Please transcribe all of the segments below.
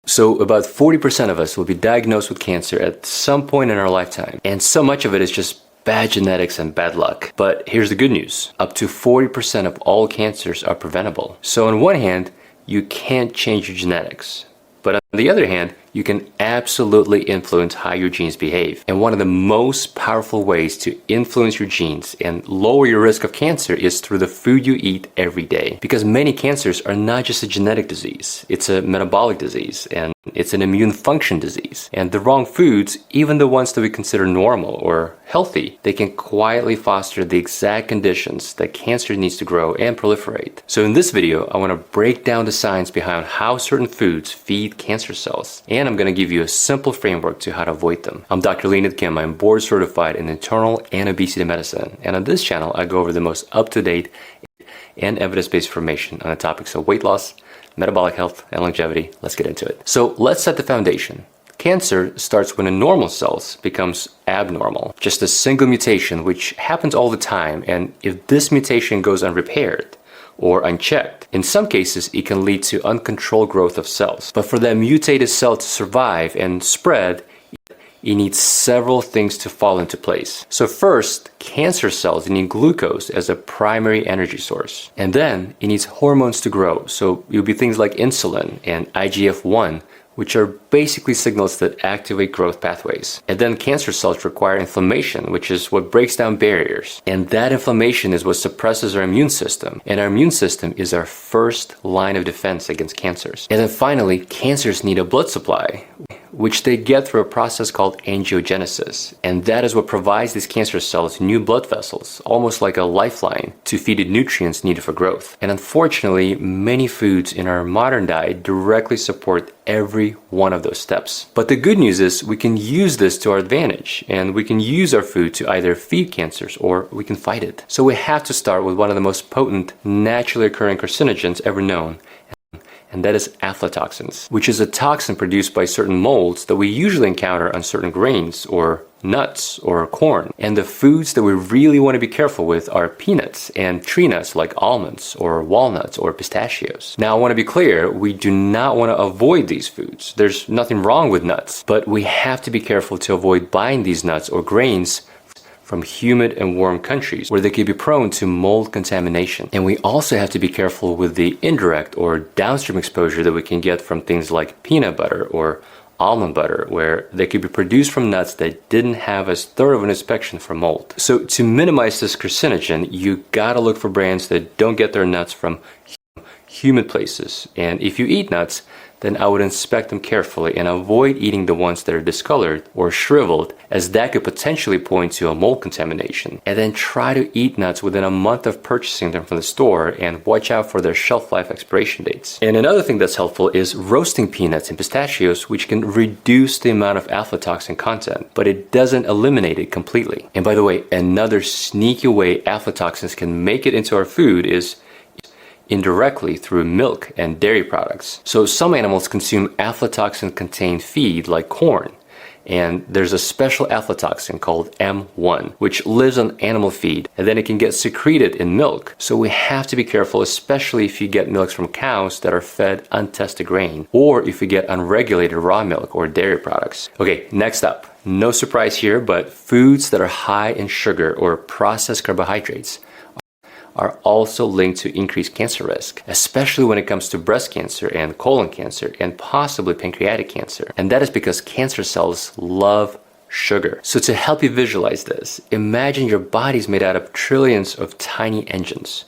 So about 40% of us will be diagnosed with cancer at some point in our lifetime. And so much of it is just bad genetics and bad luck. But here's the good news. Up to 40% of all cancers are preventable. So on one hand, you can't change your genetics. But on the other hand, you can absolutely influence how your genes behave. And one of the most powerful ways to influence your genes and lower your risk of cancer is through the food you eat every day. Because many cancers are not just a genetic disease, it's a metabolic disease, and it's an immune function disease. And the wrong foods, even the ones that we consider normal or healthy, they can quietly foster the exact conditions that cancer needs to grow and proliferate. So in this video, I want to break down the science behind how certain foods feed cancer cells. And I'm going to give you a simple framework to how to avoid them. I'm Dr. Leonid Kim. I'm board certified in internal and obesity medicine. And on this channel, I go over the most up-to-date and evidence-based information on the topics of weight loss, metabolic health, and longevity. Let's get into it. So let's set the foundation. Cancer starts when a normal cell becomes abnormal. Just a single mutation, which happens all the time. And if this mutation goes unrepaired or unchecked, in some cases, it can lead to uncontrolled growth of cells. But for that mutated cell to survive and spread, it needs several things to fall into place. So first, cancer cells need glucose as a primary energy source. And then it needs hormones to grow. So it will be things like insulin and IGF-1, which are basically signals that activate growth pathways. And then cancer cells require inflammation, which is what breaks down barriers. And that inflammation is what suppresses our immune system. And our immune system is our first line of defense against cancers. And then finally, cancers need a blood supply, which they get through a process called angiogenesis. And that is what provides these cancer cells new blood vessels, almost like a lifeline, to feed it nutrients needed for growth. And unfortunately, many foods in our modern diet directly support every one of those steps. But the good news is we can use this to our advantage, and we can use our food to either feed cancers or we can fight it. So we have to start with one of the most potent, naturally occurring carcinogens ever known, and that is aflatoxins, which is a toxin produced by certain molds that we usually encounter on certain grains or nuts or corn. And the foods that we really want to be careful with are peanuts and tree nuts like almonds or walnuts or pistachios. Now, I want to be clear, we do not want to avoid these foods. There's nothing wrong with nuts, but we have to be careful to avoid buying these nuts or grains from humid and warm countries where they could be prone to mold contamination. And we also have to be careful with the indirect or downstream exposure that we can get from things like peanut butter or almond butter, where they could be produced from nuts that didn't have as thorough an inspection for mold. So to minimize this carcinogen, you gotta look for brands that don't get their nuts from humid places. And if you eat nuts, then I would inspect them carefully and avoid eating the ones that are discolored or shriveled, as that could potentially point to a mold contamination. And then try to eat nuts within a month of purchasing them from the store and watch out for their shelf life expiration dates. And another thing that's helpful is roasting peanuts and pistachios, which can reduce the amount of aflatoxin content, but it doesn't eliminate it completely. And by the way, another sneaky way aflatoxins can make it into our food is indirectly through milk and dairy products. So some animals consume aflatoxin-contained feed like corn, and there's a special aflatoxin called M1, which lives on animal feed, and then it can get secreted in milk. So we have to be careful, especially if you get milks from cows that are fed untested grain, or if you get unregulated raw milk or dairy products. Okay, next up, no surprise here, but foods that are high in sugar or processed carbohydrates are also linked to increased cancer risk, especially when it comes to breast cancer and colon cancer and possibly pancreatic cancer. And that is because cancer cells love sugar. So to help you visualize this, imagine your body's made out of trillions of tiny engines,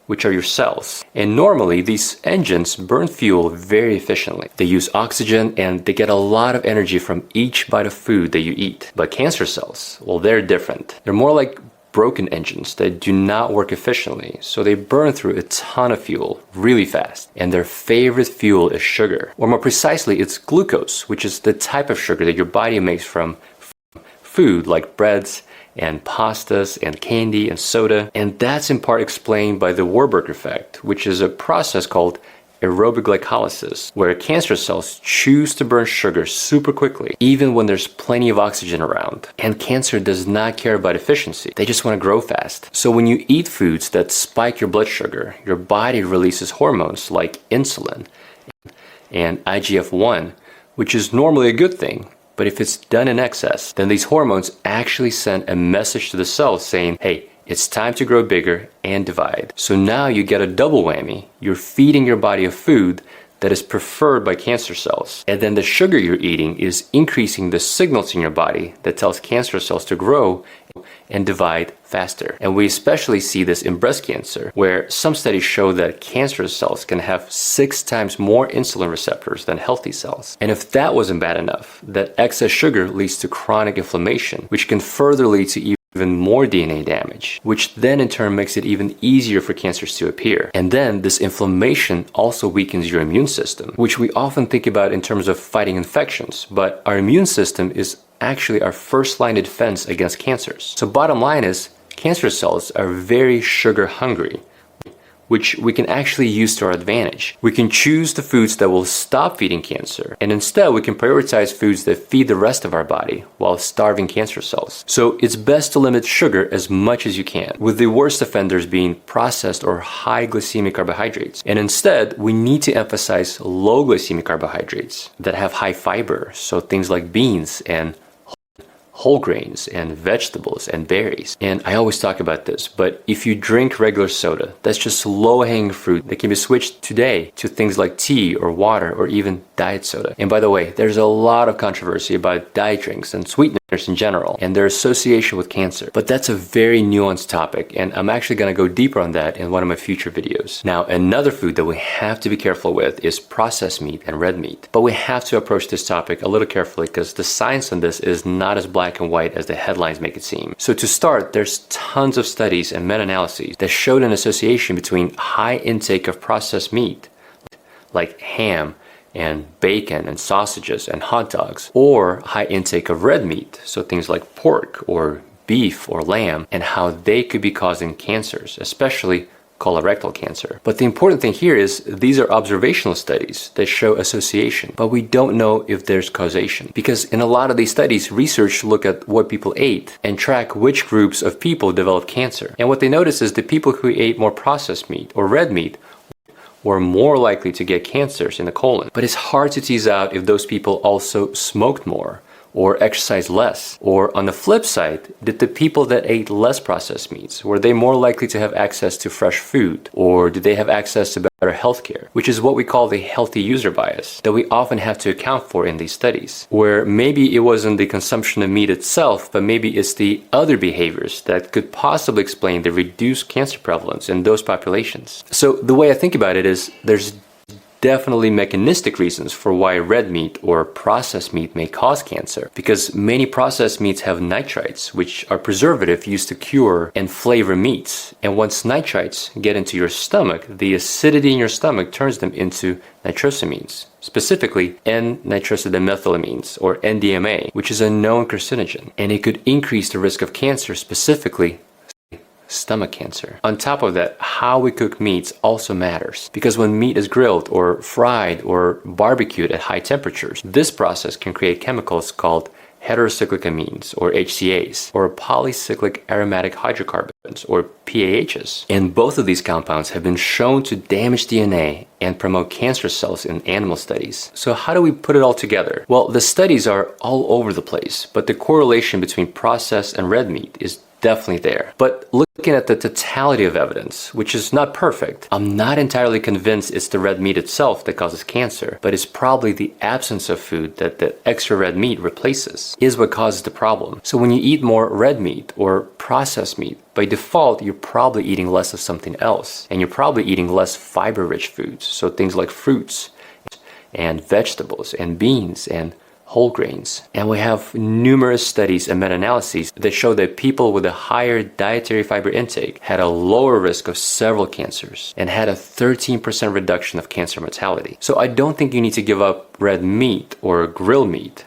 which are your cells. And normally these engines burn fuel very efficiently. They use oxygen and they get a lot of energy from each bite of food that you eat. But cancer cells, well, they're different. They're more like broken engines that do not work efficiently, so they burn through a ton of fuel really fast. And their favorite fuel is sugar, or more precisely, it's glucose, which is the type of sugar that your body makes from food like breads and pastas and candy and soda. And that's in part explained by the Warburg effect, which is a process called aerobic glycolysis, where cancer cells choose to burn sugar super quickly, even when there's plenty of oxygen around. And cancer does not care about efficiency. They just want to grow fast. So when you eat foods that spike your blood sugar, your body releases hormones like insulin. and IGF-1, which is normally a good thing. But if it's done in excess, then these hormones actually send a message to the cells saying, hey, it's time to grow bigger and divide. So now you get a double whammy. You're feeding your body a food that is preferred by cancer cells. And then the sugar you're eating is increasing the signals in your body that tells cancer cells to grow and divide faster. And we especially see this in breast cancer, where some studies show that cancer cells can have 6 times more insulin receptors than healthy cells. And if that wasn't bad enough, that excess sugar leads to chronic inflammation, which can further lead to even more DNA damage, which then in turn makes it even easier for cancers to appear. And then this inflammation also weakens your immune system, which we often think about in terms of fighting infections, but our immune system is actually our first line of defense against cancers. So bottom line is, cancer cells are very sugar hungry, which we can actually use to our advantage. We can choose the foods that will stop feeding cancer, and instead we can prioritize foods that feed the rest of our body while starving cancer cells. So it's best to limit sugar as much as you can, with the worst offenders being processed or high glycemic carbohydrates. And instead, we need to emphasize low glycemic carbohydrates that have high fiber, so things like beans and whole grains and vegetables and berries. And I always talk about this, but if you drink regular soda, that's just low-hanging fruit that can be switched today to things like tea or water or even diet soda. And by the way, there's a lot of controversy about diet drinks and sweeteners in general and their association with cancer. But that's a very nuanced topic, and I'm actually going to go deeper on that in one of my future videos. Now, another food that we have to be careful with is processed meat and red meat. But we have to approach this topic a little carefully because the science on this is not as black and white as the headlines make it seem. So to start, there's tons of studies and meta-analyses that showed an association between high intake of processed meat, like ham and bacon and sausages and hot dogs, or high intake of red meat, so things like pork or beef or lamb, and how they could be causing cancers, especially colorectal cancer. But the important thing here is these are observational studies that show association, but we don't know if there's causation. Because in a lot of these studies, research look at what people ate and track which groups of people develop cancer. And what they notice is the people who ate more processed meat or red meat were more likely to get cancers in the colon. But it's hard to tease out if those people also smoked more or exercise less. Or on the flip side, did the people that ate less processed meats, were they more likely to have access to fresh food? Or did they have access to better healthcare? Which is what we call the healthy user bias that we often have to account for in these studies, where maybe it wasn't the consumption of meat itself, but maybe it's the other behaviors that could possibly explain the reduced cancer prevalence in those populations. So the way I think about it is there's definitely mechanistic reasons for why red meat or processed meat may cause cancer, because many processed meats have nitrites, which are preservatives used to cure and flavor meats. And once nitrites get into your stomach, the acidity in your stomach turns them into nitrosamines, specifically N-nitrosodimethylamines, or NDMA, which is a known carcinogen, and it could increase the risk of cancer, specifically stomach cancer. On top of that, how we cook meats also matters, because when meat is grilled or fried or barbecued at high temperatures, this process can create chemicals called heterocyclic amines, or HCAs, or polycyclic aromatic hydrocarbons, or PAHs. And both of these compounds have been shown to damage DNA and promote cancer cells in animal studies. So how do we put it all together? Well, the studies are all over the place, but the correlation between processed and red meat is definitely there. But looking at the totality of evidence, which is not perfect, I'm not entirely convinced it's the red meat itself that causes cancer, but it's probably the absence of food that the extra red meat replaces is what causes the problem. So when you eat more red meat or processed meat, by default, you're probably eating less of something else, and you're probably eating less fiber-rich foods, so things like fruits and vegetables and beans and whole grains. And we have numerous studies and meta-analyses that show that people with a higher dietary fiber intake had a lower risk of several cancers and had a 13% reduction of cancer mortality. So I don't think you need to give up red meat or grilled meat,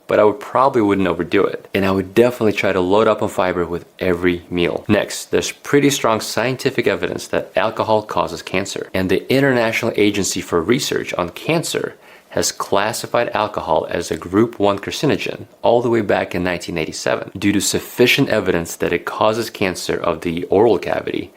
but I probably wouldn't overdo it. And I would definitely try to load up on fiber with every meal. Next, there's pretty strong scientific evidence that alcohol causes cancer. And the International Agency for Research on Cancer has classified alcohol as a Group 1 carcinogen all the way back in 1987 due to sufficient evidence that it causes cancer of the oral cavity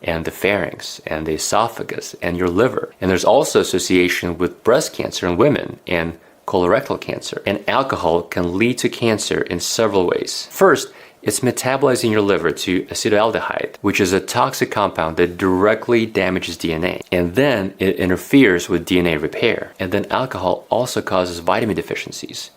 and the pharynx and the esophagus and your liver. And there's also association with breast cancer in women and colorectal cancer. And alcohol can lead to cancer in several ways. First, it's metabolizing your liver to acetaldehyde, which is a toxic compound that directly damages DNA. And then it interferes with DNA repair. And then alcohol also causes vitamin deficiencies.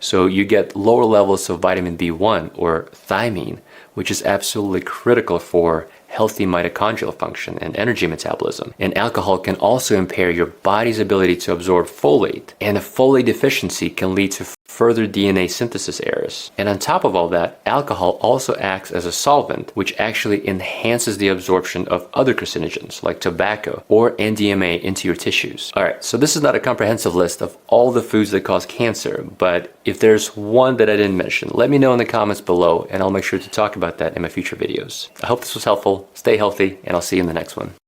So you get lower levels of vitamin B1 or thiamine, which is absolutely critical for healthy mitochondrial function and energy metabolism. And alcohol can also impair your body's ability to absorb folate, and a folate deficiency can lead to further DNA synthesis errors. And on top of all that, alcohol also acts as a solvent, which actually enhances the absorption of other carcinogens like tobacco or NDMA into your tissues. Alright, so this is not a comprehensive list of all the foods that cause cancer, but if there's one that I didn't mention, let me know in the comments below and I'll make sure to talk about that in my future videos. I hope this was helpful. Stay healthy, and I'll see you in the next one.